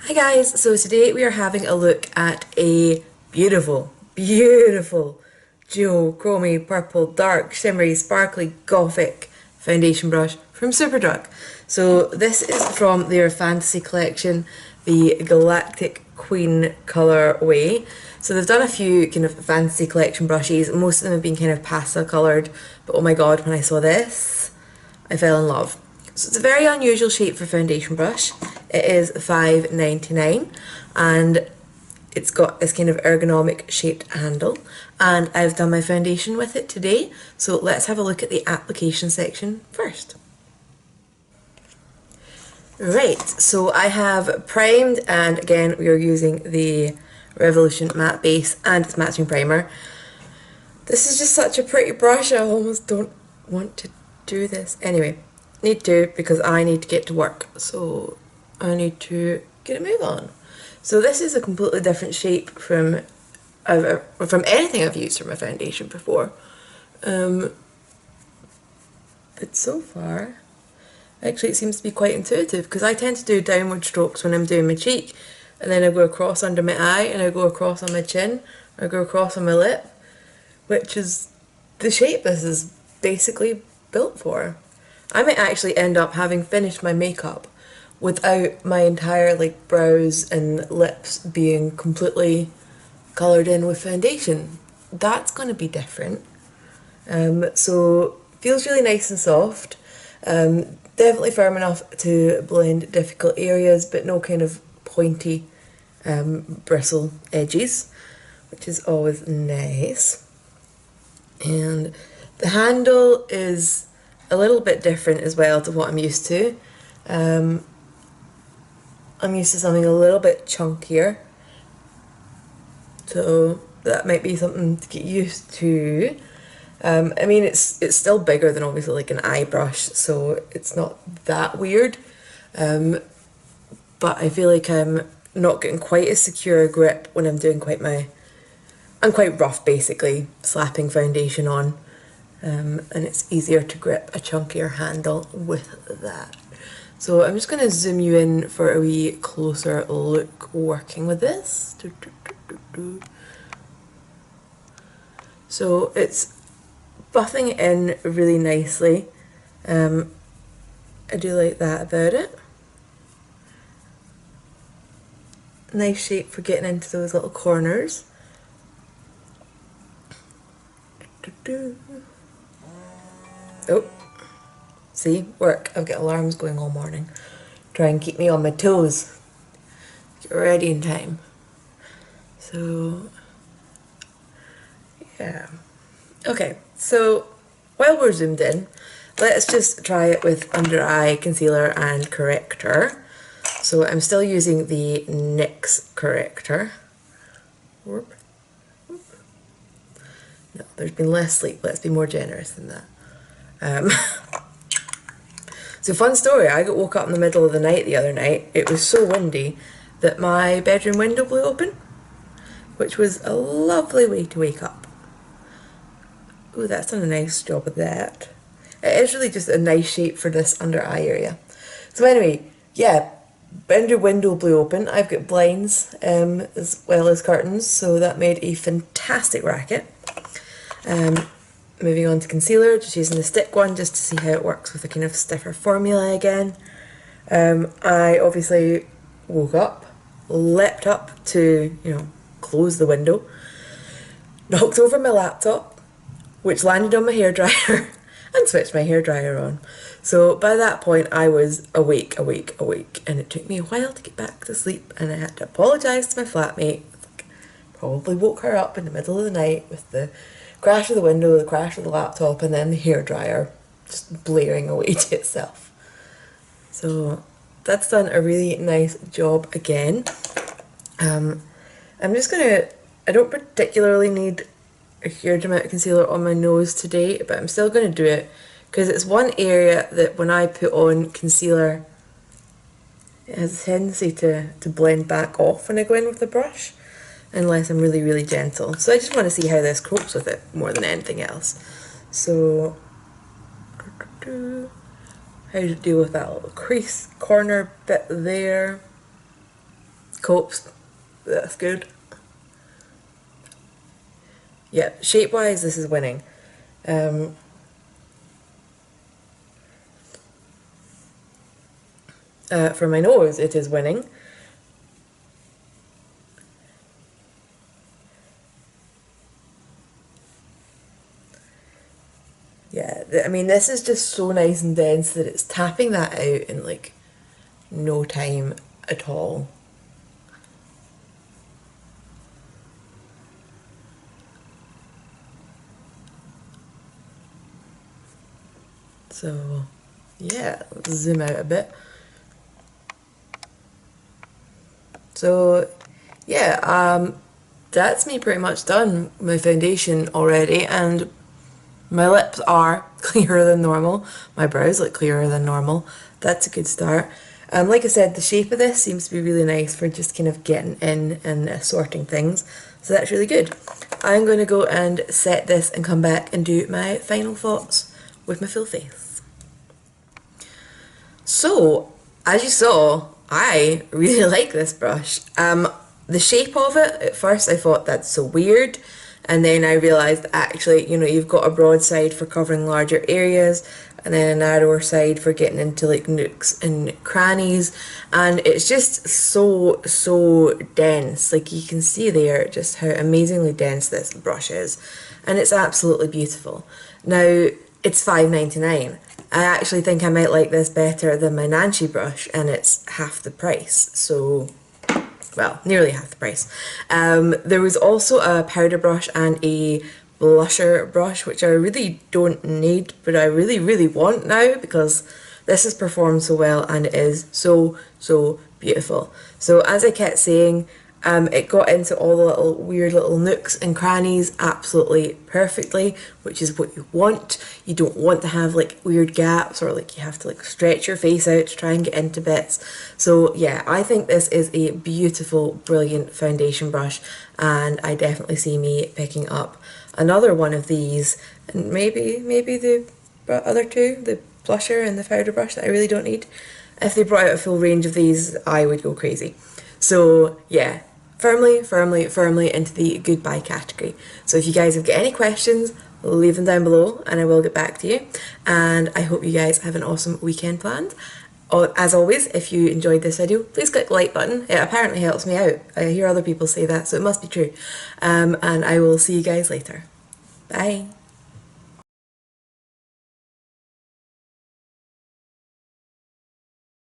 Hi guys, so today we are having a look at a beautiful, beautiful duochrome purple dark shimmery sparkly gothic foundation brush from Superdrug. So this is from their fantasy collection, the Galactic Queen colourway. So they've done a few kind of fantasy collection brushes, most of them have been kind of pastel coloured, but oh my god, when I saw this, I fell in love. So it's a very unusual shape for foundation brush. It is $5.99 and it's got this kind of ergonomic shaped handle, and I've done my foundation with it today. So let's have a look at the application section first. Right, so I have primed, and again we are using the Revolution matte base and its matching primer. This is just such a pretty brush, I almost don't want to do this. Anyway, need to because I need to get to work, so I need to get a move on. So this is a completely different shape from anything I've used for my foundation before. But so far, actually it seems to be quite intuitive, because I tend to do downward strokes when I'm doing my cheek, and then I go across under my eye, and I go across on my chin, or I go across on my lip, which is the shape this is basically built for. I might actually end up having finished my makeup without my entire brows and lips being completely coloured in with foundation. That's going to be different. So feels really nice and soft. Definitely firm enough to blend difficult areas, but no kind of pointy bristle edges, which is always nice. And the handle is a little bit different as well to what I'm used to. I'm used to something a little bit chunkier, so that might be something to get used to. I mean, it's still bigger than obviously like an eye brush, so it's not that weird. But I feel like I'm not getting quite a secure grip when I'm doing I'm quite rough basically, slapping foundation on. And it's easier to grip a chunkier handle with that. So I'm just going to zoom you in for a wee closer look working with this. So it's buffing in really nicely. I do like that about it. Nice shape for getting into those little corners. Oh, see, work. I've got alarms going all morning. Try and keep me on my toes. Get ready in time. So, yeah. Okay, so while we're zoomed in, let's just try it with under eye concealer and corrector. So I'm still using the NYX corrector. Whoop. Whoop. No, there's been less sleep. Let's be more generous than that. So fun story, I got woke up in the middle of the night the other night. It was so windy that my bedroom window blew open, which was a lovely way to wake up. Ooh, that's done a nice job of that. It is really just a nice shape for this under eye area. So anyway, yeah, bedroom window blew open. I've got blinds as well as curtains, so that made a fantastic racket. Moving on to concealer, just using the stick one just to see how it works with a kind of stiffer formula again. I obviously woke up, leapt up to, close the window, knocked over my laptop, which landed on my hairdryer, and switched my hairdryer on. So by that point I was awake, and it took me a while to get back to sleep, and I had to apologise to my flatmate. Probably woke her up in the middle of the night with the crash of the window, the crash of the laptop, and then the hairdryer just blaring away to itself. So that's done a really nice job again. I'm just gonna, I don't particularly need a huge amount of concealer on my nose today, but I'm still gonna do it because it's one area that when I put on concealer, it has a tendency to blend back off when I go in with the brush, unless I'm really, really gentle. So I just want to see how this copes with it more than anything else. So, how to deal with that little crease corner bit there. coats. That's good. Yeah, shape-wise, this is winning. For my nose, it is winning. Yeah, I mean, this is just so nice and dense that it's tapping that out in like no time at all. So yeah, let's zoom out a bit. So yeah, that's me pretty much done. My foundation already, and my lips are clearer than normal. My brows look clearer than normal. That's a good start. Like I said, the shape of this seems to be really nice for just kind of getting in and assorting things. So that's really good. I'm going to go and set this and come back and do my final thoughts with my full face. So, as you saw, I really like this brush. The shape of it, at first I thought that's so weird. And then I realised actually, you know, you've got a broad side for covering larger areas and then a narrower side for getting into like nooks and crannies. And it's just so dense. Like you can see there just how amazingly dense this brush is. And it's absolutely beautiful. Now, it's $5.99. I actually think I might like this better than my Nancy brush, and it's half the price. So, well, nearly half the price. There was also a powder brush and a blusher brush, which I really don't need, but I really want now because this has performed so well and it is so beautiful. So as I kept saying, it got into all the little weird little nooks and crannies absolutely perfectly, which is what you want. You don't want to have like weird gaps or like you have to like stretch your face out to try and get into bits. So yeah, I think this is a beautiful, brilliant foundation brush, and I definitely see me picking up another one of these, and maybe the other two, the blusher and the powder brush that I really don't need. If they brought out a full range of these, I would go crazy. So yeah, firmly into the goodbye category. So if you guys have got any questions, leave them down below and I will get back to you. And I hope you guys have an awesome weekend planned. As always, if you enjoyed this video, please click the like button. It apparently helps me out. I hear other people say that, so it must be true. And I will see you guys later. Bye.